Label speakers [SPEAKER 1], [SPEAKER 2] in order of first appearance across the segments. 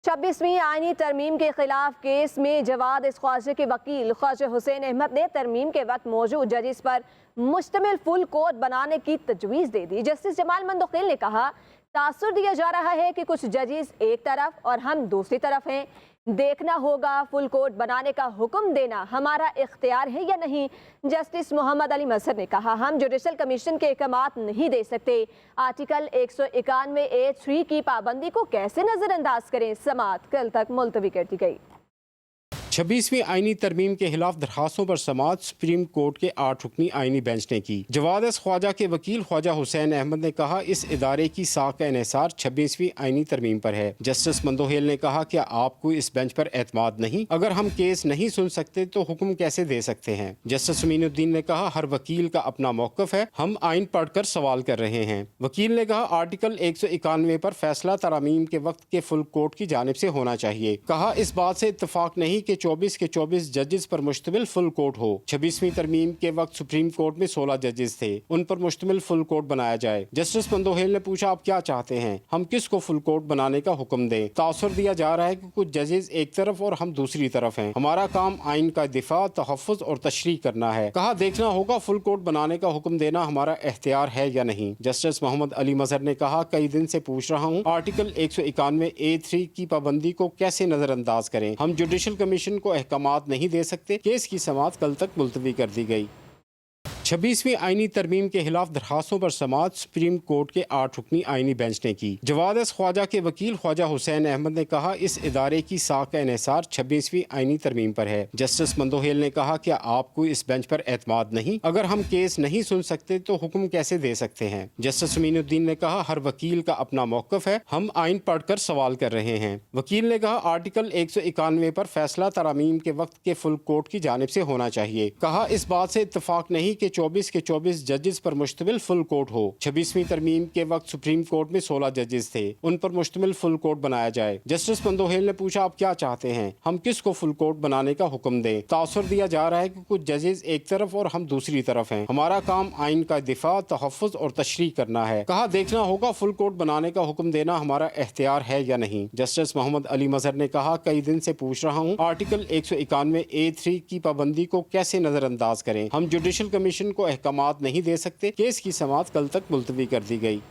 [SPEAKER 1] 26वीं आईनी तरमीम के खिलाफ केस में जवाद ख्वाजा के वकील ख्वाजा हुसैन अहमद ने तरमीम के वक्त मौजूद जजिस पर मुश्तमिल फुल कोर्ट बनाने की तजवीज़ दे दी। जस्टिस जमाल मंदोखिल ने कहा, तासुर दिया जा रहा है कि कुछ जजिस एक तरफ और हम दूसरी तरफ हैं। देखना होगा फुल कोर्ट बनाने का हुक्म देना हमारा इख्तियार है या नहीं। जस्टिस मोहम्मद अली मजहर ने कहा, हम जुडिशल कमीशन के अहकामात नहीं दे सकते। आर्टिकल 191A3 की पाबंदी को कैसे नजरअंदाज करें। समाअत कल तक मुलतवी कर दी गई।
[SPEAKER 2] 26वीं आईनी तरमीम के खिलाफ दरखास्तों पर समाअत सुप्रीम कोर्ट के 8 रुकनी आईनी बेंच ने की। जवाद ख्वाजा के वकील ख्वाजा हुसैन अहमद ने कहा, इस इदारे की साख का इन्हिसार 26वीं आईनी तरमीम पर है। जस्टिस मंदोहेल ने कहा, क्या आपको इस बेंच पर एतमाद नहीं? अगर हम केस नहीं सुन सकते तो हुक्म कैसे दे सकते हैं? जस्टिस अमीनुद्दीन ने कहा, हर वकील का अपना मौक़िफ़ है, हम आइन पढ़कर सवाल कर रहे हैं। वकील ने कहा, आर्टिकल 191 पर फैसला तरामीम के वक्त के फुल कोर्ट की जानिब से होना चाहिए। कहा, इस बात से इत्तफाक नहीं कि 24 के 24 जजेस पर मुश्तमिल फुल कोर्ट हो। 26वीं तरमीम के वक्त सुप्रीम कोर्ट में 16 जजेस थे, उन पर मुश्तमिल फुल कोर्ट बनाया जाए। जस्टिस मंदोहेल ने पूछा, आप क्या चाहते हैं, हम किस को फुल कोर्ट बनाने का हुक्म दें? तासुर दिया जा रहा है कि कुछ जजेस एक तरफ और हम दूसरी तरफ हैं। हमारा काम आइन का दिफा, तहफ़्फ़ुज़ और तशरीह करना है। कहा, देखना होगा फुल कोर्ट बनाने का हुक्म देना हमारा इख्तियार है या नहीं। जस्टिस मोहम्मद अली मजहर ने कहा, कई दिन से पूछ रहा हूँ, आर्टिकल 191A3 की पाबंदी को कैसे नजरअंदाज करें। हम जुडिशल कमीशन को अहकामात नहीं दे सकते। केस की समाअत कल तक मुलतवी कर दी गई। 26वीं आईनी तरमीम के खिलाफ दरखास्तों पर समाअत सुप्रीम कोर्ट के 8 रुकनी आईनी बेंच ने की। जवाद ख्वाजा के वकील ख्वाजा हुसैन अहमद ने कहा, इस इदारे की साख का इन्हिसार 26वीं आईनी तरमीम पर है। जस्टिस मंदोहेल ने कहा, क्या आपको इस बेंच पर एतमाद नहीं? अगर हम केस नहीं सुन सकते तो हुक्म कैसे दे सकते हैं? जस्टिस अमीनुद्दीन ने कहा, हर वकील का अपना मौक़िफ़ है, हम आइन पढ़कर सवाल कर रहे हैं। वकील ने कहा, आर्टिकल 191 पर फैसला तरामीम के वक्त के फुल कोर्ट की जानिब से होना चाहिए। कहा, इस बात से इत्तफाक नहीं कि 24 के 24 जजेस पर मुश्तमिल फुल कोर्ट हो। 26वीं तरमीम के वक्त सुप्रीम कोर्ट में 16 जजेस थे, उन पर मुश्तमिल फुल कोर्ट बनाया जाए। जस्टिस मंदोहेल ने पूछा, आप क्या चाहते हैं, हम किस को फुल कोर्ट बनाने का हुक्म दें? तासुर दिया जा रहा है कि कुछ जजेस एक तरफ और हम दूसरी तरफ हैं। हमारा काम आइन का दिफा, तहफ़्फ़ुज़ और तशरीह करना है। कहा, देखना होगा फुल कोर्ट बनाने का हुक्म देना हमारा इख्तियार है या नहीं। जस्टिस मोहम्मद अली मजहर ने कहा, कई दिन से पूछ रहा हूँ, आर्टिकल 191A3 की पाबंदी को कैसे नजरअंदाज करें। हम जुडिशल कमीशन को अहकामात नहीं दे सकते। केस की समाअत कल तक मुलतवी कर दी गई।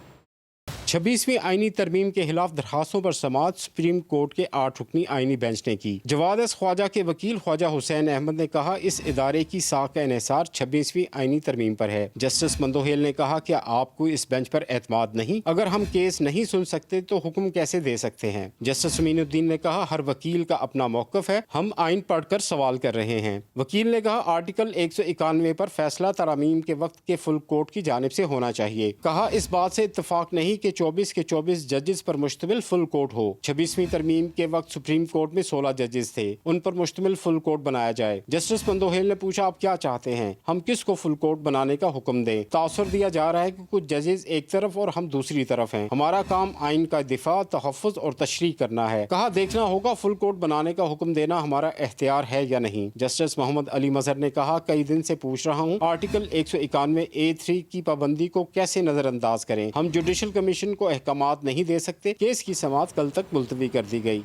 [SPEAKER 2] 26वीं आईनी तरमीम के खिलाफ दरखास्तों पर समाअत सुप्रीम कोर्ट के 8 रुकनी आईनी बेंच ने की। जवाद ख्वाजा के वकील ख्वाजा हुसैन अहमद ने कहा, इस इदारे की साख का इन्हिसार 26वीं आईनी तरमीम पर है। जस्टिस मंदोहेल ने कहा, क्या आपको इस बेंच पर एतमाद नहीं? अगर हम केस नहीं सुन सकते तो हुक्म कैसे दे सकते हैं? जस्टिस अमीनुद्दीन ने कहा, हर वकील का अपना मौक़िफ़ है, हम आइन पढ़कर सवाल कर रहे हैं। वकील ने कहा, आर्टिकल 191 पर फैसला तरामीम के वक्त के फुल कोर्ट की जानिब से होना चाहिए। कहा, इस बात से इत्तफाक नहीं कि 24 के 24 जजेस पर मुश्तमिल फुल कोर्ट हो। 26वीं तरमीम के वक्त सुप्रीम कोर्ट में 16 जजेस थे, उन पर मुश्तमिल फुल कोर्ट बनाया जाए। जस्टिस मंदोहेल ने पूछा, आप क्या चाहते हैं, हम किस को फुल कोर्ट बनाने का हुक्म दें? तासुर दिया जा रहा है कि कुछ जजेस एक तरफ और हम दूसरी तरफ हैं। हमारा काम आइन का दिफा, तहफ़्फ़ुज़ और तशरीह करना है। कहा, देखना होगा फुल कोर्ट बनाने का हुक्म देना हमारा इख्तियार है या नहीं। जस्टिस मोहम्मद अली मजहर ने कहा, कई दिन से पूछ रहा हूँ, आर्टिकल 191A3 की पाबंदी को कैसे नजरअंदाज करें। हम जुडिशल कमीशन को अहकामात नहीं दे सकते। केस की समाअत कल तक मुलतवी कर दी गई।